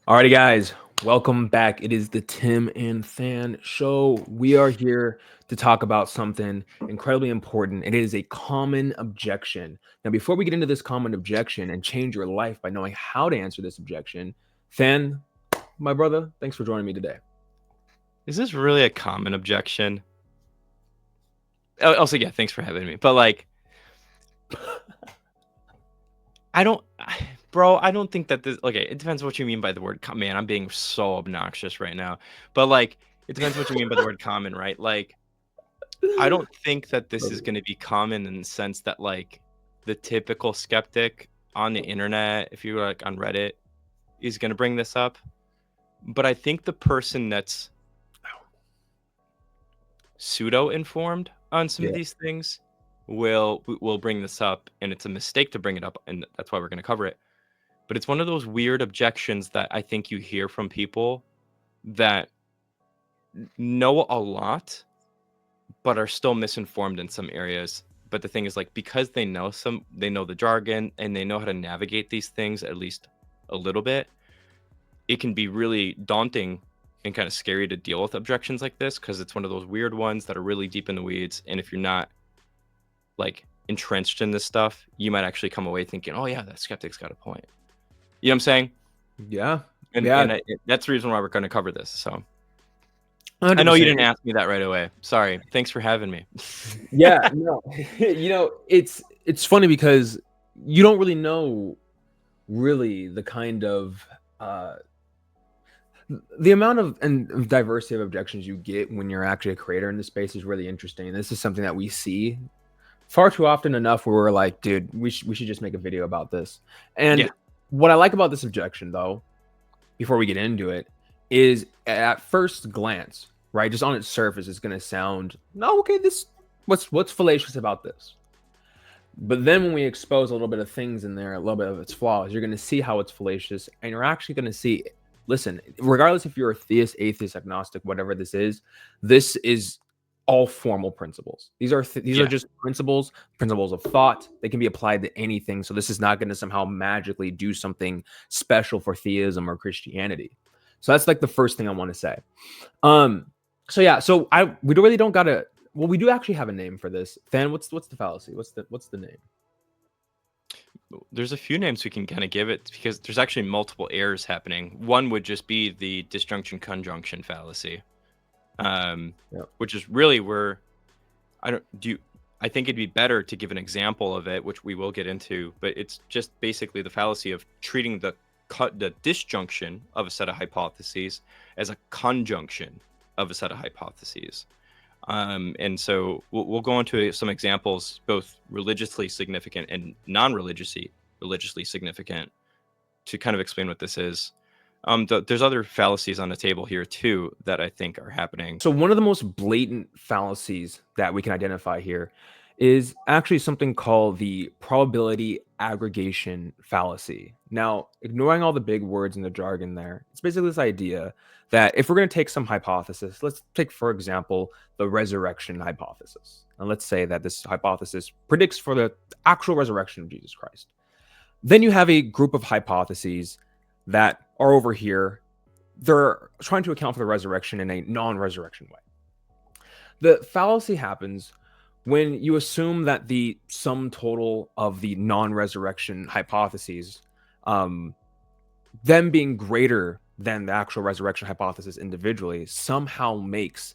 Alrighty, guys, welcome back. It is the Tim and Fan Show. We are here to talk about something incredibly important. It is a common objection. Now, before we get into this common objection and change your life by knowing how to answer this objection, Fan, my brother, thanks for joining me today. Is this really a common objection? Also, yeah, thanks for having me. But like, I don't, bro. I don't think that this. Okay, it depends what you mean by the word. Man, I'm being so obnoxious right now. But like, it depends what you mean by the word common, right? Like, I don't think that this is going to be common in the sense that like the typical skeptic on the internet, if you're like on Reddit, is going to bring this up. But I think the person that's pseudo informed on some of Yeah. these things will bring this up, and it's a mistake to bring it up, and that's why we're going to cover it. But it's one of those weird objections that I think you hear from people that know a lot but are still misinformed in some areas. But the thing is, like, because they know the jargon and they know how to navigate these things at least a little bit, it can be really daunting and kind of scary to deal with objections like this, because it's one of those weird ones that are really deep in the weeds, and if you're not like entrenched in this stuff, you might actually come away thinking, oh yeah, that skeptic's got a point. You know what I'm saying? Yeah. And Yeah. that's the reason why we're going to cover this. So I know you 100%. didn't ask me that right away. Sorry. Thanks for having me. Yeah. No, it's funny because you don't really know the kind of the amount of and diversity of objections you get when you're actually a creator in the space is really interesting. This is something that we see far too often enough where we're like, dude, we should just make a video about this. And Yeah. what I like about this objection, though, before we get into it, is at first glance, right, just on its surface, it's going to sound, no, okay, this what's fallacious about this. But then when we expose a little bit of things in there, a little bit of its flaws, you're going to see how it's fallacious, and you're actually going to see, listen, regardless if you're a theist, atheist, agnostic, whatever this is all formal principles. These are these are Yeah. just principles of thought. They can be applied to anything. So this is not going to somehow magically do something special for theism or Christianity. So that's like the first thing I want to say. So yeah, so we really don't gotta. Well, we do actually have a name for this. Fan, what's the fallacy? What's the name? There's a few names we can kind of give it, because there's actually multiple errors happening. One would just be the disjunction conjunction fallacy, Yeah. which is really where I think it'd be better to give an example of it, which we will get into, but it's just basically the fallacy of treating the disjunction of a set of hypotheses as a conjunction of a set of hypotheses. And so we'll go into some examples, both religiously significant and non-religiously significant, to kind of explain what this is. There's other fallacies on the table here too that I think are happening. So one of the most blatant fallacies that we can identify here is actually something called the probability aggregation fallacy. Now, ignoring all the big words and the jargon there, it's basically this idea that if we're going to take some hypothesis, let's take, for example, the resurrection hypothesis. And let's say that this hypothesis predicts for the actual resurrection of Jesus Christ. Then you have a group of hypotheses that are over here. They're trying to account for the resurrection in a non-resurrection way. The fallacy happens when you assume that the sum total of the non-resurrection hypotheses, them being greater than the actual resurrection hypothesis individually, somehow makes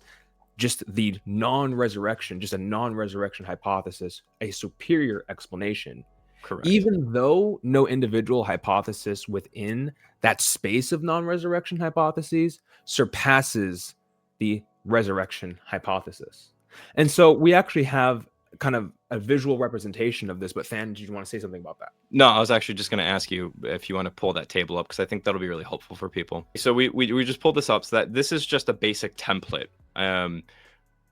just the non-resurrection, just a non-resurrection hypothesis, a superior explanation. Correct. Even though no individual hypothesis within that space of non-resurrection hypotheses surpasses the resurrection hypothesis. And so we actually have kind of a visual representation of this. But Fan, did you want to say something about that? No, I was actually just going to ask you if you want to pull that table up, because I think that'll be really helpful for people. So we just pulled this up so that this is just a basic template.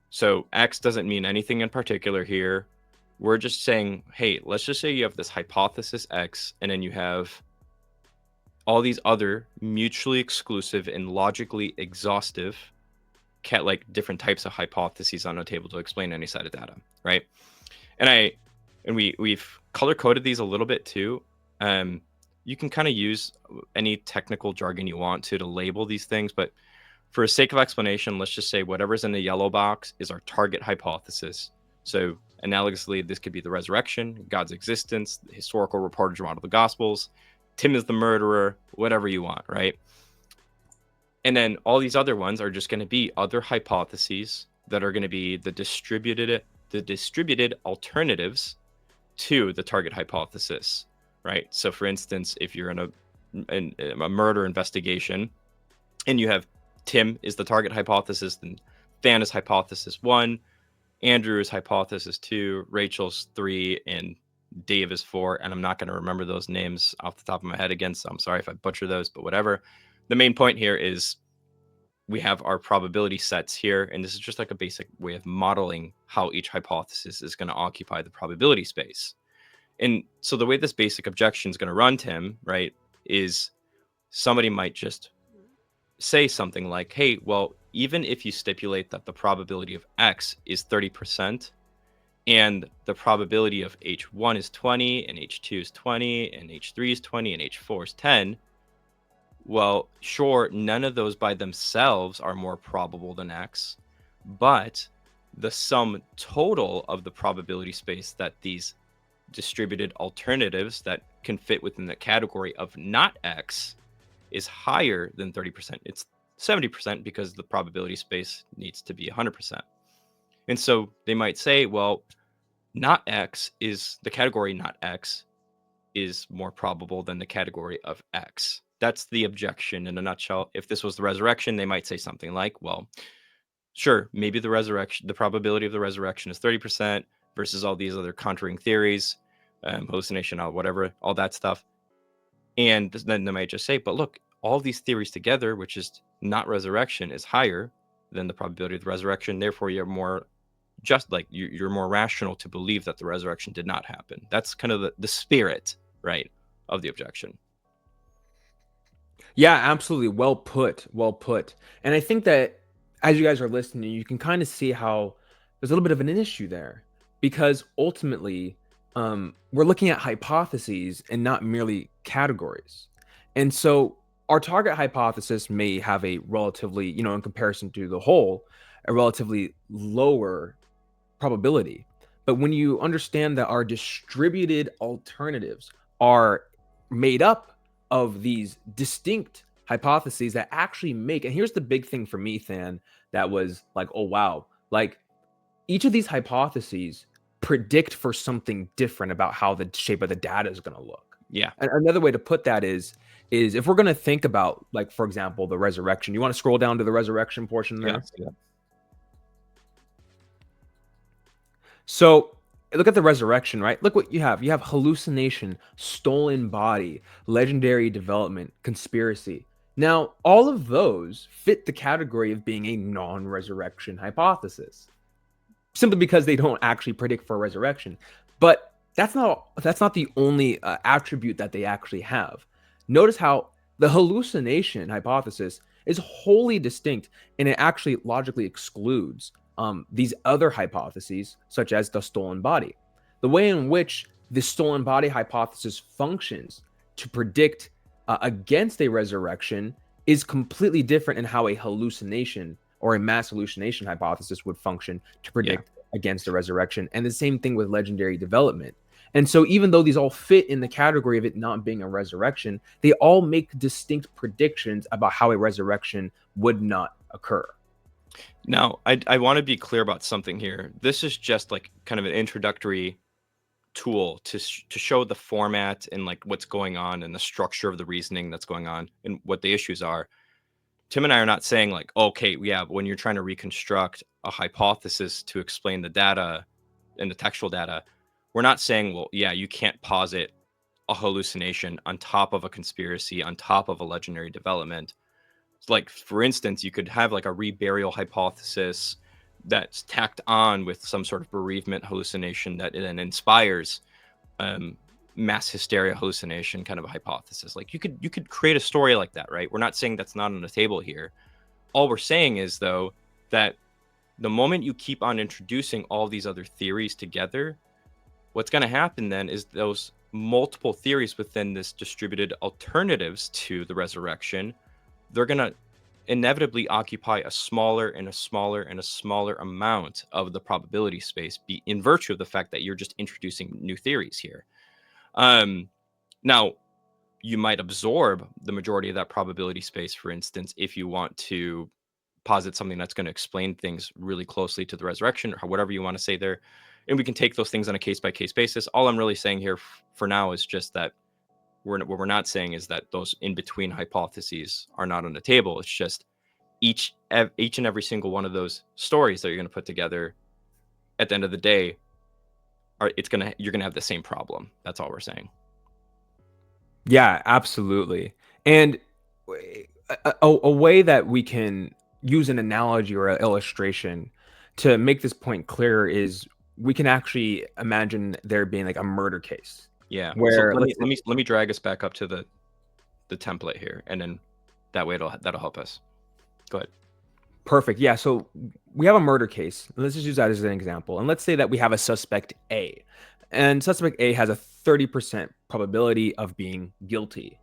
So X doesn't mean anything in particular here. We're just saying, hey, let's just say you have this hypothesis X, and then you have all these other mutually exclusive and logically exhaustive like different types of hypotheses on a table to explain any set of data, right? And we've color coded these a little bit too. you can kind of use any technical jargon you want to label these things, but for the sake of explanation, let's just say whatever's in the yellow box is our target hypothesis. So analogously, this could be the resurrection, God's existence, the historical reportage around the Gospels, Tim is the murderer, whatever you want, right? And then all these other ones are just going to be other hypotheses that are going to be the distributed alternatives to the target hypothesis, right? So for instance, if you're in a murder investigation and you have Tim is the target hypothesis, then Than is hypothesis 1, Andrew is hypothesis 2, Rachel's 3, and Dave is 4. And I'm not going to remember those names off the top of my head again, so I'm sorry if I butcher those, but whatever. The main point here is we have our probability sets here, and this is just like a basic way of modeling how each hypothesis is going to occupy the probability space. And so the way this basic objection is going to run, Tim, right, is somebody might just say something like, hey, well, even if you stipulate that the probability of X is 30%, and the probability of H1 is 20, and H2 is 20, and H3 is 20, and H4 is 10, well, sure, none of those by themselves are more probable than X, but the sum total of the probability space that these distributed alternatives that can fit within the category of not X is higher than 30%. It's 70% because the probability space needs to be 100%. And so they might say, well, not X is the category not X is more probable than the category of X. That's the objection in a nutshell. If this was the resurrection, they might say something like, well, sure, maybe the probability of the resurrection is 30% versus all these other contouring theories, hallucination, whatever, all that stuff. And then they might just say, but look, all these theories together, which is not resurrection, is higher than the probability of the resurrection. Therefore, you're more just like you're more rational to believe that the resurrection did not happen. That's kind of the spirit, right, of the objection. Yeah, absolutely. Well put. Well put. And I think that as you guys are listening, you can kind of see how there's a little bit of an issue there because ultimately, we're looking at hypotheses and not merely categories. And so our target hypothesis may have a relatively, in comparison to the whole, a relatively lower probability. But when you understand that our distributed alternatives are made up of these distinct hypotheses that actually make, and here's the big thing for me, Than, that was like, oh wow, like each of these hypotheses predict for something different about how the shape of the data is going to look. Yeah. And another way to put that is if we're going to think about, like, for example, the resurrection, you want to scroll down to the resurrection portion there? Yeah. So look at the resurrection, right? Look what you have. You have hallucination, stolen body, legendary development, conspiracy. Now, all of those fit the category of being a non-resurrection hypothesis, simply because they don't actually predict for a resurrection. But that's not the only attribute that they actually have. Notice how the hallucination hypothesis is wholly distinct, and it actually logically excludes these other hypotheses, such as the stolen body. The way in which the stolen body hypothesis functions to predict against a resurrection is completely different in how a hallucination or a mass hallucination hypothesis would function to predict against a resurrection. And the same thing with legendary development. And so even though these all fit in the category of it not being a resurrection, they all make distinct predictions about how a resurrection would not occur. Now, I want to be clear about something here. This is just like kind of an introductory tool to show the format and like what's going on and the structure of the reasoning that's going on and what the issues are. Tim and I are not saying like, okay, yeah, when you're trying to reconstruct a hypothesis to explain the data and the textual data, we're not saying, well, yeah, you can't posit a hallucination on top of a conspiracy, on top of a legendary development. Like, for instance, you could have like a reburial hypothesis that's tacked on with some sort of bereavement hallucination that then inspires mass hysteria hallucination kind of a hypothesis. Like you could create a story like that, right? We're not saying that's not on the table here. All we're saying is, though, that the moment you keep on introducing all these other theories together, what's going to happen then is those multiple theories within this distributed alternatives to the resurrection, they're going to inevitably occupy a smaller and a smaller and a smaller amount of the probability space, be in virtue of the fact that you're just introducing new theories here. Now, you might absorb the majority of that probability space, for instance, if you want to posit something that's going to explain things really closely to the resurrection, or whatever you want to say there. And we can take those things on a case-by-case basis. All I'm really saying here for now is just that what we're not saying is that those in-between hypotheses are not on the table. It's just each and every single one of those stories that you're going to put together, at the end of the day, you're gonna have the same problem. That's all we're saying. Yeah, absolutely. And a way that we can use an analogy or an illustration to make this point clearer is we can actually imagine there being like a murder case. Yeah. So Where let me drag us back up to the template here, and then that way that'll help us. Go ahead. Perfect. Yeah. So we have a murder case. Let's just use that as an example. And let's say that we have a suspect A, and suspect A has a 30% probability of being guilty,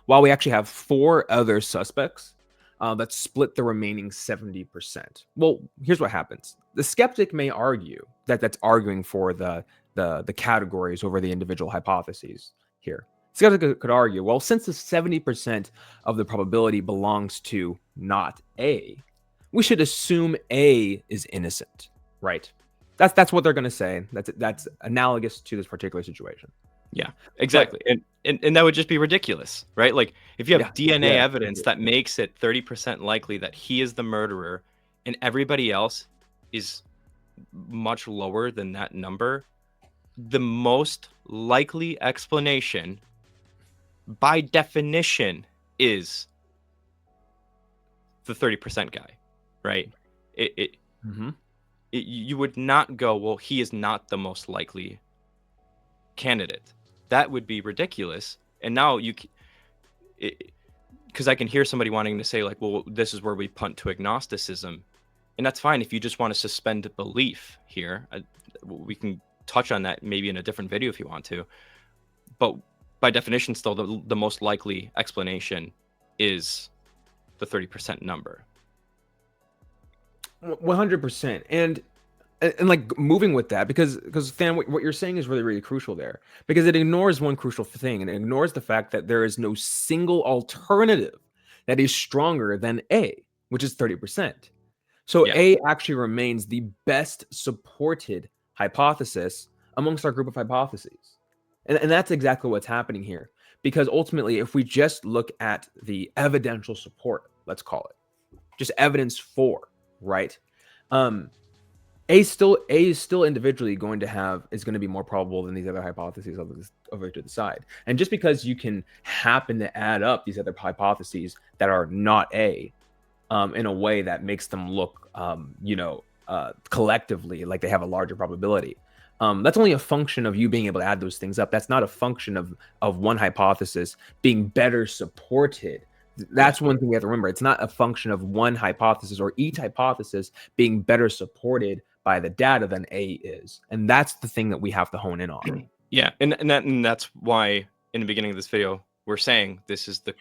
while we actually have 4 other suspects that split the remaining 70%. Well, here's what happens. The skeptic may argue that that's arguing for the categories over the individual hypotheses here. Skeptic could argue, well, since the 70% of the probability belongs to not A, we should assume A is innocent, right? That's what they're going to say. That's analogous to this particular situation. Yeah, exactly. And that would just be ridiculous, right? Like if you have DNA yeah, evidence that makes it 30% likely that he is the murderer and everybody else is much lower than that number, the most likely explanation by definition is the 30% guy, right? You would not go, well, he is not the most likely candidate. That would be ridiculous. And now because I can hear somebody wanting to say like, well, this is where we punt to agnosticism. And that's fine if you just want to suspend belief here. We can touch on that maybe in a different video if you want to. But by definition, still, the most likely explanation is the 30% number. 100%. And like moving with that, because Stan, what you're saying is really, really crucial there, because it ignores one crucial thing, and it ignores the fact that there is no single alternative that is stronger than A, which is 30%. So A actually remains the best supported hypothesis amongst our group of hypotheses. And that's exactly what's happening here. Because ultimately, if we just look at the evidential support, let's call it, just evidence for, right? A is still individually going to be more probable than these other hypotheses over to the side. And just because you can happen to add up these other hypotheses that are not A, in a way that makes them look, collectively like they have a larger probability. That's only a function of you being able to add those things up. That's not a function of one hypothesis being better supported. That's one thing we have to remember. It's not a function of one hypothesis or each hypothesis being better supported by the data than A is. And that's the thing that we have to hone in on. Yeah. And that's why in the beginning of this video, we're saying this is the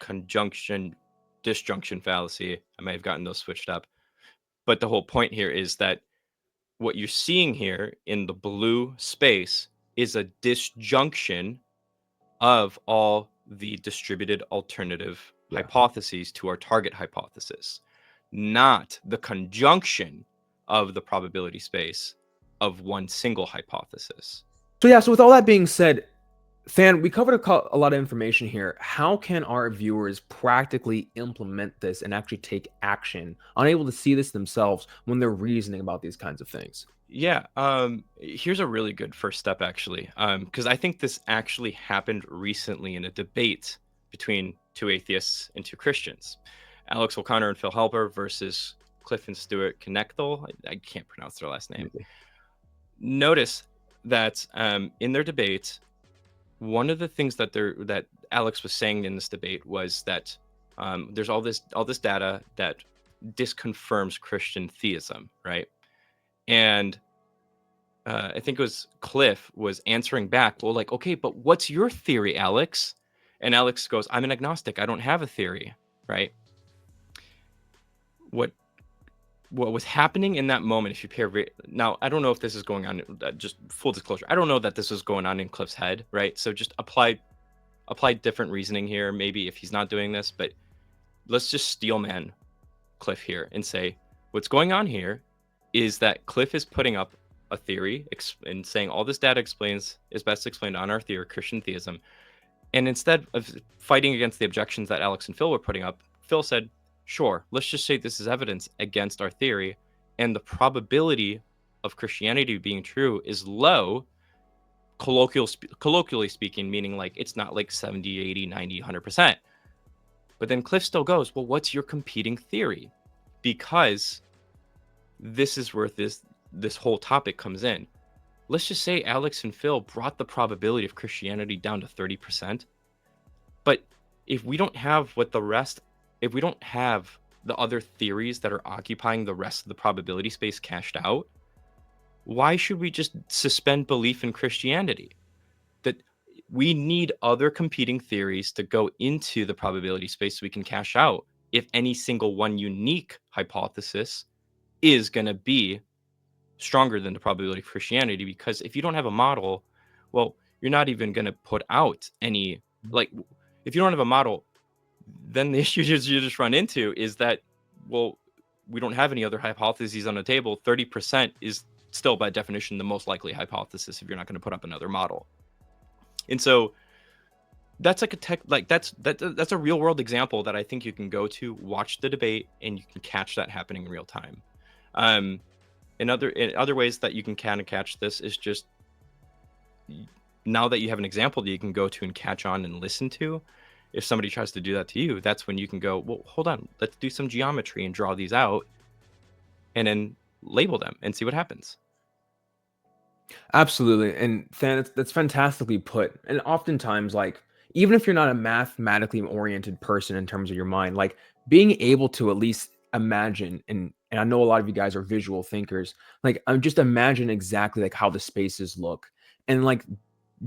disjunction fallacy. I may have gotten those switched up. But the whole point here is that what you're seeing here in the blue space is a disjunction of all the distributed alternative hypotheses to our target hypothesis, not the conjunction of the probability space of one single hypothesis. So with all that being said, Fan, we covered a lot of information here. How can our viewers practically implement this and actually take action, unable to see this themselves when they're reasoning about these kinds of things? Yeah, here's a really good first step, actually, because I think this actually happened recently in a debate between 2 atheists and 2 Christians, Alex O'Connor and Phil Halper versus Cliff and Stuart Knechtel. I can't pronounce their last name. Notice that in their debate, one of the things that Alex was saying in this debate was that there's all this data that disconfirms Christian theism, right? And I think it was Cliff was answering back. Well, like, okay, but what's your theory, Alex? And Alex goes, I'm an agnostic. I don't have a theory, right? What what was happening in that moment, if you pair now, I don't know if this is going on, just full disclosure, I don't know that this is going on in Cliff's head, right? So just apply different reasoning here, maybe if he's not doing this, but let's just steelman Cliff here and say what's going on here is that Cliff is putting up a theory and saying all this data is best explained on our theory, Christian theism. And instead of fighting against the objections that Alex and Phil were putting up, Phil said, sure, let's just say this is evidence against our theory, and the probability of Christianity being true is low, colloquially speaking, meaning like it's not like 70, 80, 90, 100%. But then Cliff still goes, well, what's your competing theory? Because this is where this whole topic comes in. Let's just say Alex and Phil brought the probability of Christianity down to 30%. But if we don't have if we don't have the other theories that are occupying the rest of the probability space cashed out, why should we just suspend belief in Christianity? That we need other competing theories to go into the probability space so we can cash out if any single one unique hypothesis is going to be stronger than the probability of Christianity. Because if you don't have a model, well, you're not even going to put out any, like, if you don't have a model, then the issue you just run into is that, well, we don't have any other hypotheses on the table. 30% is still by definition the most likely hypothesis if you're not going to put up another model. And so that's like that's a real world example that I think you can go to, watch the debate, and you can catch that happening in real time. In other ways that you can kind of catch this is just now that you have an example that you can go to and catch on and listen to. If somebody tries to do that to you, that's when you can go, well, hold on, let's do some geometry and draw these out and then label them and see what happens. Absolutely. And that's fantastically put. And oftentimes, like, even if you're not a mathematically oriented person in terms of your mind, like being able to at least imagine, and I know a lot of you guys are visual thinkers, like I'm just imagine exactly like how the spaces look and like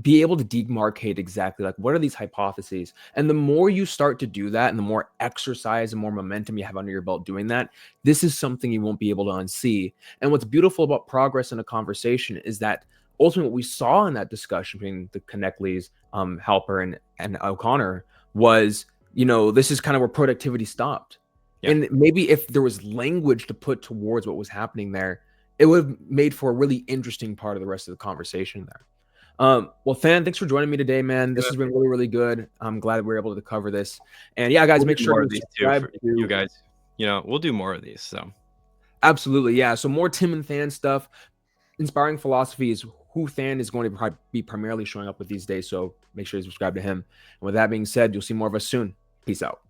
be able to demarcate exactly like what are these hypotheses. And the more you start to do that and the more exercise and more momentum you have under your belt doing that, this is something you won't be able to unsee. And what's beautiful about progress in a conversation is that ultimately what we saw in that discussion between the Connectleys, Halper and O'Connor was, this is kind of where productivity stopped. Yeah. And maybe if there was language to put towards what was happening there, it would have made for a really interesting part of the rest of the conversation there. Well, Fan, thanks for joining me today, man. This has been really, really good. I'm glad we were able to cover this. And yeah, guys, We'll make do sure more to of these too subscribe for to you guys. We'll do more of these. So absolutely, yeah. So more Tim and Than stuff. Inspiring Philosophy is who Than is going to be primarily showing up with these days. So make sure you subscribe to him. And with that being said, you'll see more of us soon. Peace out.